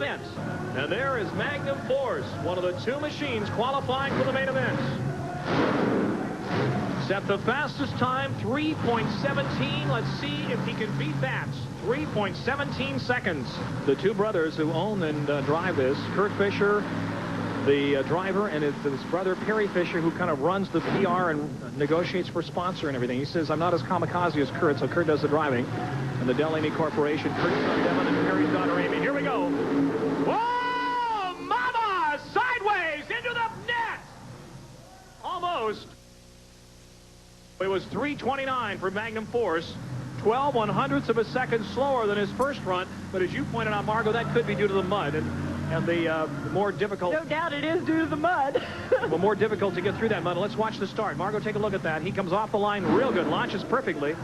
event. And there is Magnum Force, one of the two machines qualifying for the main event. Set the fastest time, 3.17. Let's see if he can beat that. 3.17 seconds. The two brothers who own and drive this, Kurt Fisher, the driver, and his brother Perry Fisher, who kind of runs the PR and negotiates for sponsor and everything. He says, I'm not as kamikaze as Kurt, so Kurt does the driving. And the Delaney Corporation, Kurt's son Devin and Perry's daughter Amy. Here we go. Whoa, mama! Sideways into the net! Almost. It was 3:29 for Magnum Force. 12 1/100ths of a second slower than his first run. But as you pointed out, Margo, that could be due to the mud. And the more difficult... No doubt it is due to the mud. Well, more difficult to get through that mud. Let's watch the start. Margo, take a look at that. He comes off the line real good. Launches perfectly.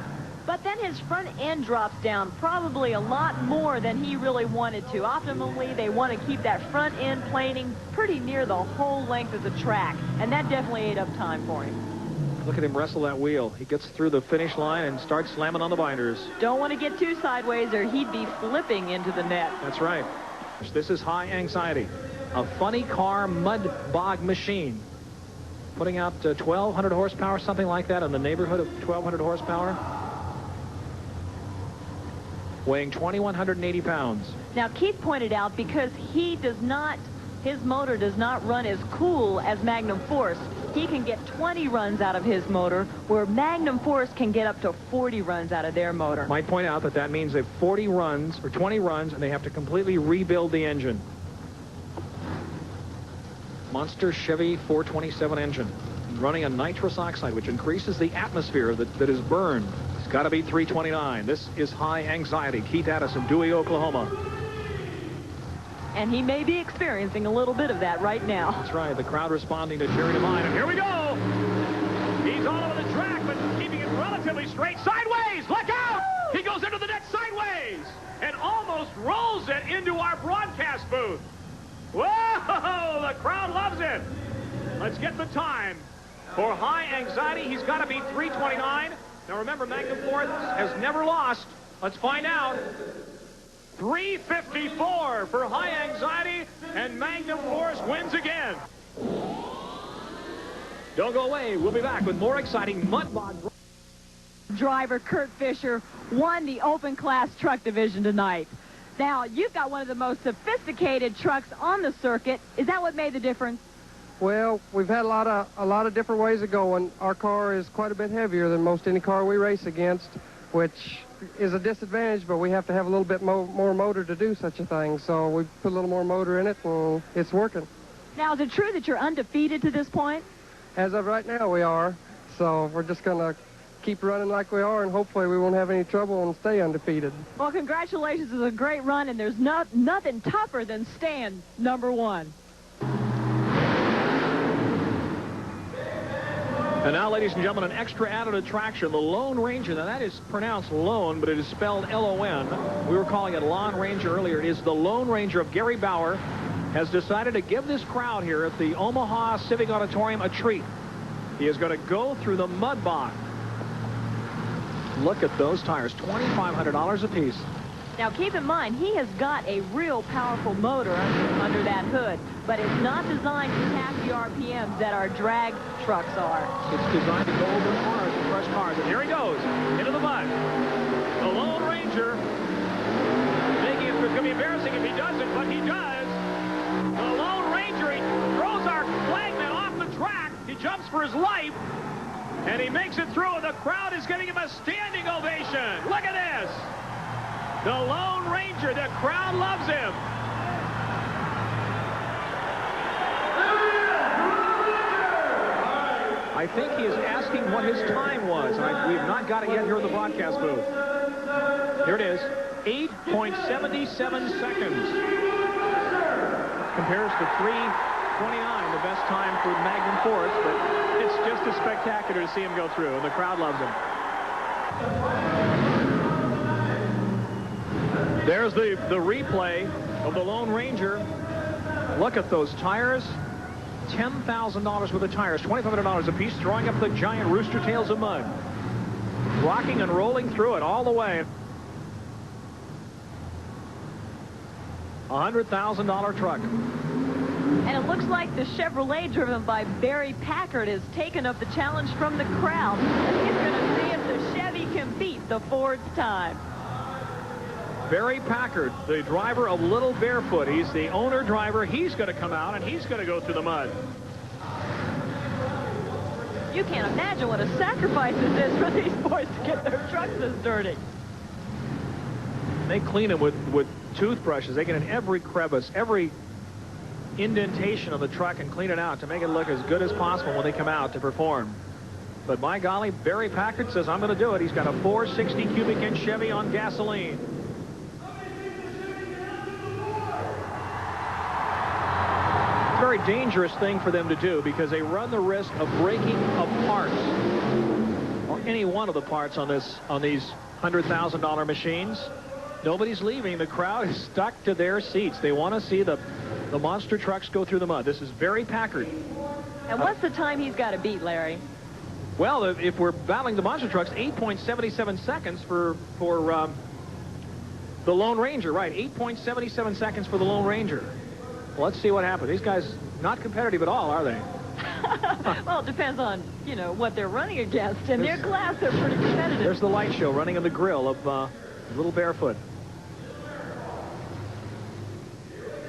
But then his front end drops down probably a lot more than he really wanted to. Optimally, they want to keep that front end planing pretty near the whole length of the track. And that definitely ate up time for him. Look at him wrestle that wheel. He gets through the finish line and starts slamming on the binders. Don't want to get too sideways or he'd be flipping into the net. That's right. This is high anxiety. A funny car mud bog machine. Putting out 1,200 horsepower, something like that, in the neighborhood of 1,200 horsepower. Weighing 2,180 pounds. Now, Keith pointed out because his motor does not run as cool as Magnum Force. He can get 20 runs out of his motor, where Magnum Force can get up to 40 runs out of their motor. Might point out that means they have 40 runs or 20 runs, and they have to completely rebuild the engine. Monster Chevy 427 engine, running on nitrous oxide, which increases the atmosphere that is burned. It's got to be 329. This is high anxiety. Keith Addison, Dewey, Oklahoma. And he may be experiencing a little bit of that right now. That's right. The crowd responding to Jerry Devine. And here we go. He's all over the track, but keeping it relatively straight. Sideways. Look out. He goes into the net sideways and almost rolls it into our broadcast booth. Whoa! The crowd loves it. Let's get the time. For high anxiety, he's got to be 329. Now remember, Magnum Force has never lost. Let's find out. 354 for high anxiety, and Magnum Force wins again. Don't go away. We'll be back with more exciting mud bog. Driver Kurt Fisher won the open class truck division tonight. Now, you've got one of the most sophisticated trucks on the circuit. Is that what made the difference? Well, we've had a lot of different ways of going. Our car is quite a bit heavier than most any car we race against, which is a disadvantage, but we have to have a little bit more motor to do such a thing. So we put a little more motor in it, and it's working. Now, is it true that you're undefeated to this point? As of right now, we are. So we're just going to keep running like we are, and hopefully we won't have any trouble and stay undefeated. Well, congratulations. It's a great run, and there's nothing tougher than staying number one. And now, ladies and gentlemen, an extra added attraction, the Lone Ranger. Now, that is pronounced Lone, but it is spelled L-O-N. We were calling it Lone Ranger earlier. It is the Lone Ranger of Gary Bauer. Has decided to give this crowd here at the Omaha Civic Auditorium a treat. He is going to go through the mud bog. Look at those tires, $2,500 a piece. Now, keep in mind, he has got a real powerful motor under that hood, but it's not designed to tap the RPMs that our drag trucks are. It's designed to go over cars and crush cars. And here he goes, into the mud. The Lone Ranger, thinking it's going to be embarrassing if he doesn't, but he does. The Lone Ranger, he throws our flagman off the track. He jumps for his life, and he makes it through, and the crowd is giving him a standing ovation. Look at this. The Lone Ranger, the crowd loves him. I think he is asking what his time was. We have not got it yet here in the broadcast booth. Here it is, 8.77 seconds. Compares to 3:29, the best time for Magnum Force, but it's just as spectacular to see him go through, and the crowd loves him. There's the replay of the Lone Ranger. Look at those tires. $10,000 worth of tires, $2,500 a piece, throwing up the giant rooster tails of mud. Rocking and rolling through it all the way. $100,000 truck. And it looks like the Chevrolet driven by Barry Packard has taken up the challenge from the crowd. He's going to see if the Chevy can beat the Ford's time. Barry Packard, the driver of Little Barefoot. He's the owner driver. He's going to come out, and he's going to go through the mud. You can't imagine what a sacrifice this is for these boys to get their trucks this dirty. They clean them with toothbrushes. They get in every crevice, every indentation of the truck and clean it out to make it look as good as possible when they come out to perform. But by golly, Barry Packard says, I'm going to do it. He's got a 460 cubic inch Chevy on gasoline. It's a very dangerous thing for them to do because they run the risk of breaking apart or any one of the parts on these $100,000 machines. Nobody's leaving. The crowd is stuck to their seats. They want to see the monster trucks go through the mud. This is Barry Packard. And what's the time he's got to beat, Larry? Well, if we're battling the monster trucks, 8.77 seconds for the Lone Ranger. Right, 8.77 seconds for the Lone Ranger. Well, let's see what happens. These guys not competitive at all, are they? Well, it depends on, what they're running against. In their class, they're pretty competitive. There's the light show running in the grill of Little Barefoot.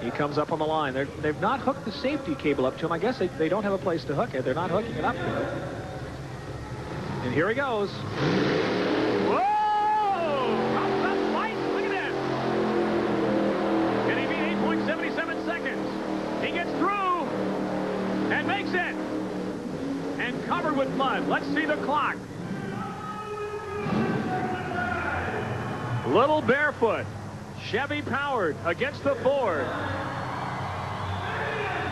He comes up on the line. They've not hooked the safety cable up to him. I guess they don't have a place to hook it. They're not hooking it up to him. And here he goes. Whoa! Comes up twice. Look at that. And he beat 8.77 seconds. He gets through and makes it. And covered with mud. Let's see the clock. Little Barefoot, Chevy powered against the Ford.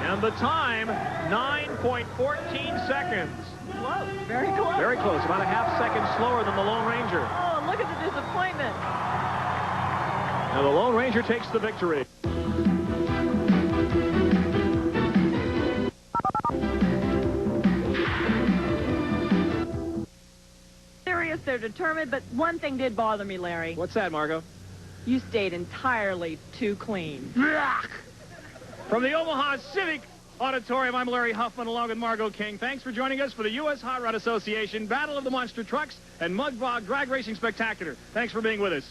And the time, 9.14 seconds. Close, very close. Very close, about a half second slower than the Lone Ranger. Oh, look at the disappointment. Now the Lone Ranger takes the victory. Serious, they're determined, but one thing did bother me, Larry. What's that, Margo? You stayed entirely too clean. From the Omaha Civic Auditorium, I'm Larry Huffman along with Margo King. Thanks for joining us for the U.S. Hot Rod Association Battle of the Monster Trucks and Mud Bog Drag Racing Spectacular. Thanks for being with us.